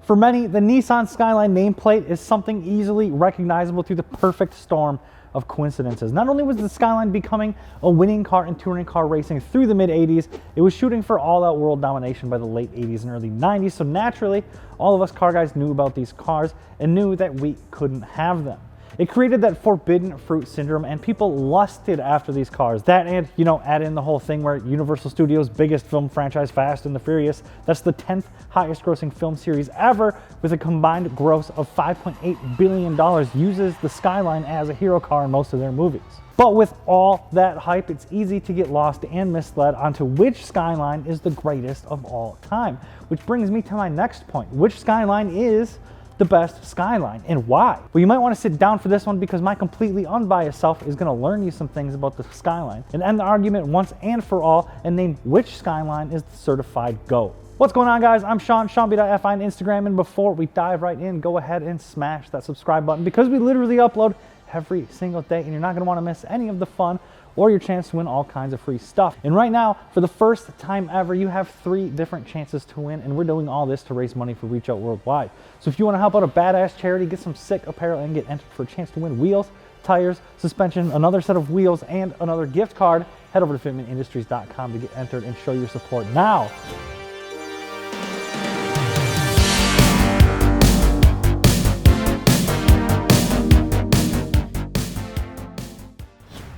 For many, the Nissan Skyline nameplate is something easily recognizable through the perfect storm of coincidences. Not only was the Skyline becoming a winning car in touring car racing through the mid-80s, it was shooting for all-out world domination by the late 80s and early 90s, so naturally, all of us car guys knew about these cars and knew that we couldn't have them. It created that forbidden fruit syndrome, and people lusted after these cars. That and, you know, add in the whole thing where Universal Studios' biggest film franchise, Fast and the Furious, that's the 10th highest grossing film series ever, with a combined gross of $5.8 billion, uses the Skyline as a hero car in most of their movies. But with all that hype, it's easy to get lost and misled onto which Skyline is the greatest of all time. Which brings me to my next point. Which Skyline is the best Skyline, and why? Well, you might want to sit down for this one because my completely unbiased self is going to learn you some things about the Skyline and end the argument once and for all and name which Skyline is the certified GOAT. What's going on, guys? I'm Sean, SeanB.fi on Instagram, and before we dive right in, go ahead and smash that subscribe button because we literally upload every single day and you're not going to want to miss any of the fun or your chance to win all kinds of free stuff. And right now, for the first time ever, you have 3 different chances to win, and we're doing all this to raise money for Reach Out Worldwide. So if you want to help out a badass charity, get some sick apparel, and get entered for a chance to win wheels, tires, suspension, another set of wheels, and another gift card, head over to fitmentindustries.com to get entered and show your support now.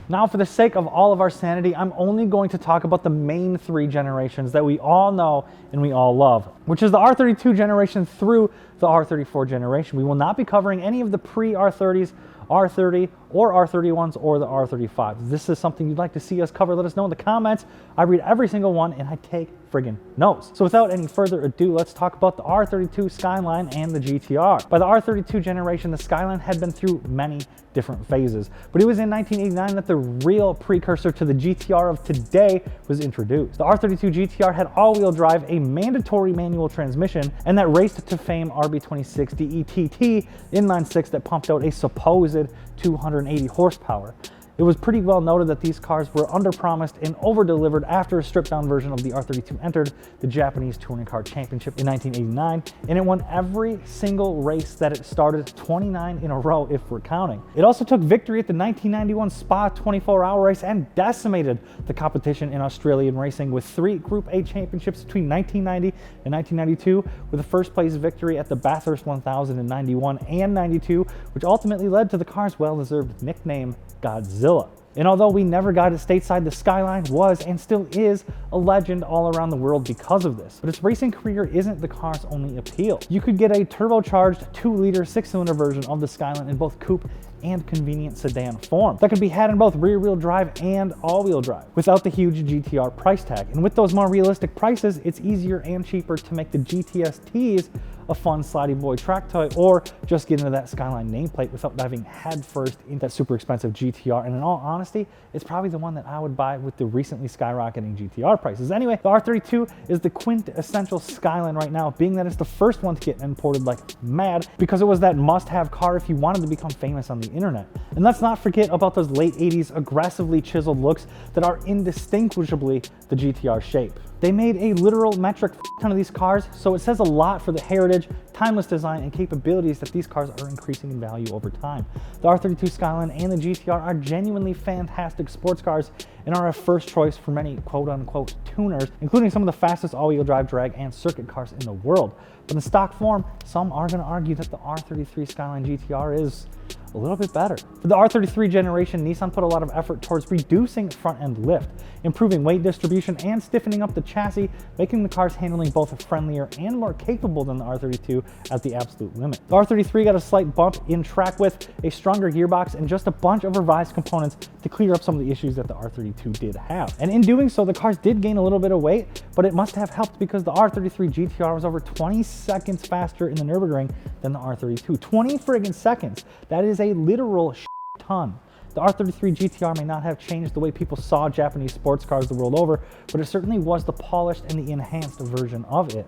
Now, for the sake of all of our sanity, I'm only going to talk about the main 3 generations that we all know and we all love, which is the R32 generation through the R34 generation. We will not be covering any of the pre-R30s, R30, or R31s, or the R35s. If this is something you'd like to see us cover, let us know in the comments. I read every single one and I take friggin' notes. So without any further ado, let's talk about the R32 Skyline and the GTR. By the R32 generation, the Skyline had been through many different phases, but it was in 1989 that the real precursor to the GTR of today was introduced. The R32 GTR had all-wheel drive, a mandatory manual transmission, and that raced to fame RB26 DETT inline-6 that pumped out a supposed 280 horsepower. It was pretty well noted that these cars were under-promised and over-delivered after a stripped-down version of the R32 entered the Japanese Touring Car Championship in 1989, and it won every single race that it started, 29 in a row if we're counting. It also took victory at the 1991 Spa 24-hour race and decimated the competition in Australian racing with 3 Group A championships between 1990 and 1992, with a first-place victory at the Bathurst 1000 in 91 and 92, which ultimately led to the car's well-deserved nickname Godzilla. And although we never got it stateside, the Skyline was and still is a legend all around the world because of this. But its racing career isn't the car's only appeal. You could get a turbocharged 2-liter 6-cylinder version of the Skyline in both coupe and convenient sedan form that could be had in both rear-wheel drive and all-wheel drive without the huge GTR price tag. And with those more realistic prices, it's easier and cheaper to make the GTS-Ts a fun slidey boy track toy, or just get into that Skyline nameplate without diving headfirst into that super expensive GTR. And in all honesty, it's probably the one that I would buy with the recently skyrocketing GTR prices. Anyway, the R32 is the quintessential Skyline right now, being that it's the first one to get imported like mad because it was that must-have car if you wanted to become famous on the internet. And let's not forget about those late 80s aggressively chiseled looks that are indistinguishably the GTR shape. They made a literal metric ton of these cars, so it says a lot for the heritage, timeless design, and capabilities that these cars are increasing in value over time. The R32 Skyline and the GTR are genuinely fantastic sports cars and are a first choice for many quote-unquote tuners, including some of the fastest all-wheel drive drag and circuit cars in the world. But in stock form, some are going to argue that the R33 Skyline GTR is a little bit better. For the R33 generation, Nissan put a lot of effort towards reducing front-end lift, improving weight distribution, and stiffening up the chassis, making the car's handling both friendlier and more capable than the R32 at the absolute limit. The R33 got a slight bump in track width, a stronger gearbox, and just a bunch of revised components to clear up some of the issues that the R32 did have. And in doing so, the cars did gain a little bit of weight, but it must have helped because the R33 GTR was over 20 seconds faster in the Nürburgring than the R32. 20 friggin' seconds. That is a literal ton. The R33 GTR may not have changed the way people saw Japanese sports cars the world over, but it certainly was the polished and the enhanced version of it.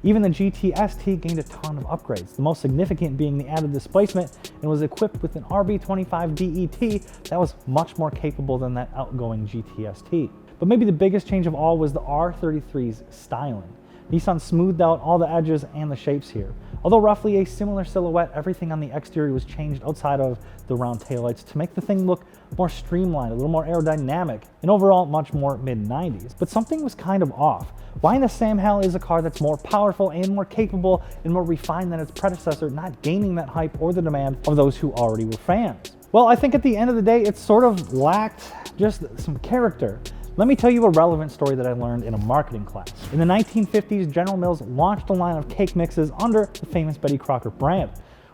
Even the GTS-T gained a ton of upgrades, the most significant being the added displacement, and was equipped with an RB25 DET that was much more capable than that outgoing GTS-T. But maybe the biggest change of all was the R33's styling. Nissan smoothed out all the edges and the shapes here. Although roughly a similar silhouette, everything on the exterior was changed outside of the round taillights to make the thing look more streamlined, a little more aerodynamic, and overall much more mid-90s. But something was kind of off. Why in the Sam Hell is a car that's more powerful and more capable and more refined than its predecessor not gaining that hype or the demand of those who already were fans? Well, I think at the end of the day, it sort of lacked just some character. Let me tell you a relevant story that I learned in a marketing class. In the 1950s, General Mills launched a line of cake mixes under the famous Betty Crocker brand.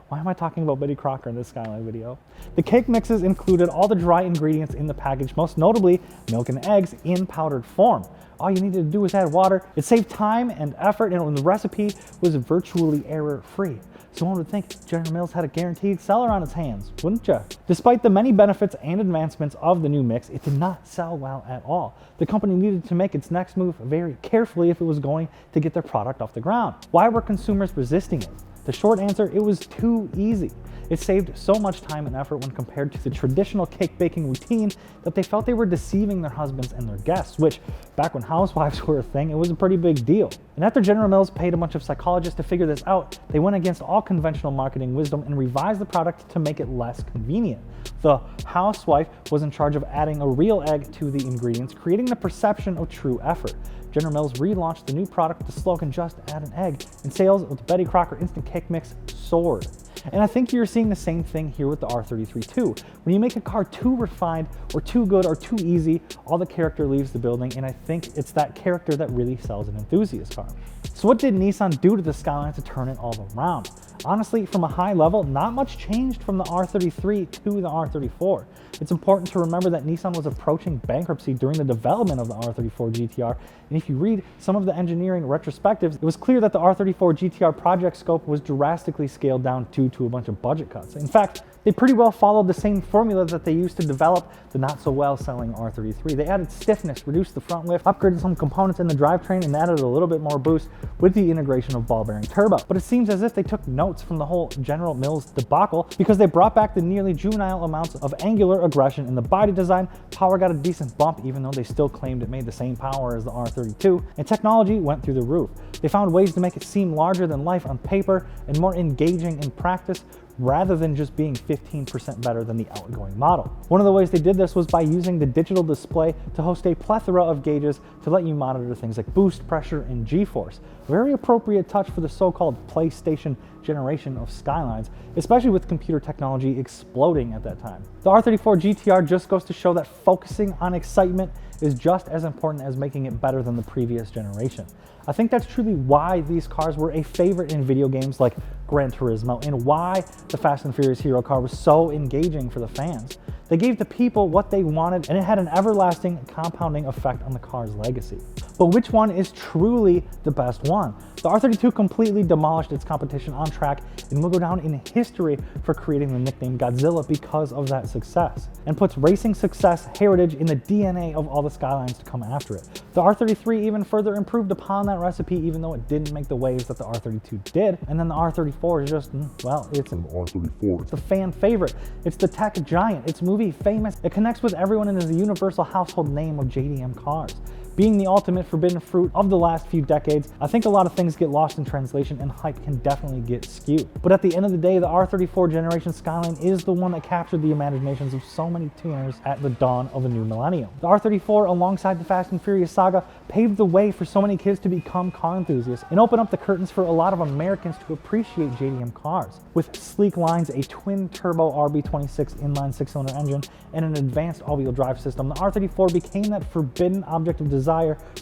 Why am I talking about Betty Crocker in this Skyline video? The cake mixes included all the dry ingredients in the package, most notably milk and eggs in powdered form. All you needed to do was add water. It saved time and effort, and the recipe was virtually error-free. So one would think General Mills had a guaranteed seller on its hands, wouldn't you? Despite the many benefits and advancements of the new mix, it did not sell well at all. The company needed to make its next move very carefully if it was going to get their product off the ground. Why were consumers resisting it? The short answer, it was too easy. It saved so much time and effort when compared to the traditional cake baking routine that they felt they were deceiving their husbands and their guests, which back when housewives were a thing, it was a pretty big deal. And after General Mills paid a bunch of psychologists to figure this out, they went against all conventional marketing wisdom and revised the product to make it less convenient. The housewife was in charge of adding a real egg to the ingredients, creating the perception of true effort. General Mills relaunched the new product with the slogan, "Just add an egg," and sales of the Betty Crocker Instant Cake Mix soared. And I think you're seeing the same thing here with the R33 too. When you make a car too refined or too good or too easy, all the character leaves the building, and I think it's that character that really sells an enthusiast car. So what did Nissan do to the Skyline to turn it all around? Honestly, from a high level, not much changed from the R33 to the R34. It's important to remember that Nissan was approaching bankruptcy during the development of the R34 GTR, and if you read some of the engineering retrospectives, it was clear that the R34 GTR project scope was drastically scaled down due to a bunch of budget cuts. In fact, they pretty well followed the same formula that they used to develop the not-so-well-selling R33. They added stiffness, reduced the front lift, upgraded some components in the drivetrain, and added a little bit more boost with the integration of ball bearing turbo. But it seems as if they took notes from the whole General Mills debacle, because they brought back the nearly juvenile amounts of angular aggression in the body design. Power got a decent bump, even though they still claimed it made the same power as the R32, and technology went through the roof. They found ways to make it seem larger than life on paper and more engaging in practice, rather than just being 15% better than the outgoing model. One of the ways they did this was by using the digital display to host a plethora of gauges to let you monitor things like boost, pressure, and G-force. A very appropriate touch for the so-called PlayStation generation of Skylines, especially with computer technology exploding at that time. The R34 GTR just goes to show that focusing on excitement is just as important as making it better than the previous generation. I think that's truly why these cars were a favorite in video games like Gran Turismo, and why the Fast and Furious hero car was so engaging for the fans. They gave the people what they wanted, and it had an everlasting compounding effect on the car's legacy. But which one is truly the best one? The R32 completely demolished its competition on track and will go down in history for creating the nickname Godzilla because of that success, and puts racing success heritage in the DNA of all the Skylines to come after it. The R33 even further improved upon that recipe, even though it didn't make the waves that the R32 did. And then the R34 is just, well, it's an R34. It's a fan favorite. It's the tech giant. It's movie famous. It connects with everyone and is the universal household name of JDM cars. Being the ultimate forbidden fruit of the last few decades, I think a lot of things get lost in translation and hype can definitely get skewed. But at the end of the day, the R34 generation Skyline is the one that captured the imaginations of so many tuners at the dawn of a new millennium. The R34, alongside the Fast and Furious saga, paved the way for so many kids to become car enthusiasts and open up the curtains for a lot of Americans to appreciate JDM cars. With sleek lines, a twin-turbo RB26 inline six-cylinder engine, and an advanced all-wheel drive system, the R34 became that forbidden object of desire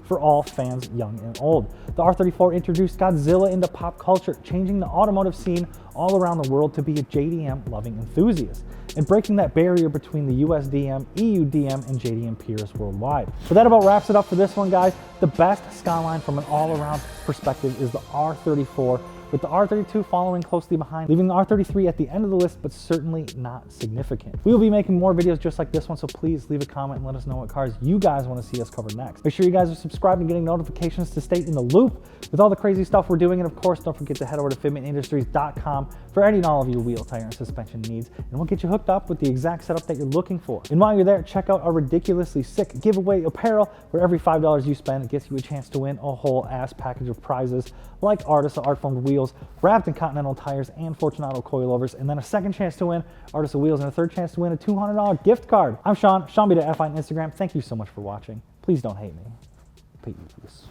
for all fans young and old. The R34 introduced Godzilla into pop culture, changing the automotive scene all around the world to be a JDM-loving enthusiast, and breaking that barrier between the US DM, EU DM, and JDM peers worldwide. So that about wraps it up for this one, guys. The best Skyline from an all-around perspective is the R34, with the R32 following closely behind, leaving the R33 at the end of the list, but certainly not significant. We will be making more videos just like this one, so please leave a comment and let us know what cars you guys want to see us cover next. Make sure you guys are subscribed and getting notifications to stay in the loop with all the crazy stuff we're doing. And of course, don't forget to head over to fitmentindustries.com for any and all of your wheel, tire, and suspension needs, and we'll get you hooked up with the exact setup that you're looking for. And while you're there, check out our ridiculously sick giveaway apparel, where every $5 you spend gets you a chance to win a whole ass package of prizes like Artisa art-formed wheels wrapped in Continental tires and Fortunato coilovers, and then a second chance to win Artisa wheels and a third chance to win a $200 gift card. I'm Sean B to FI on Instagram. Thank you so much for watching. Please don't hate me. Peace.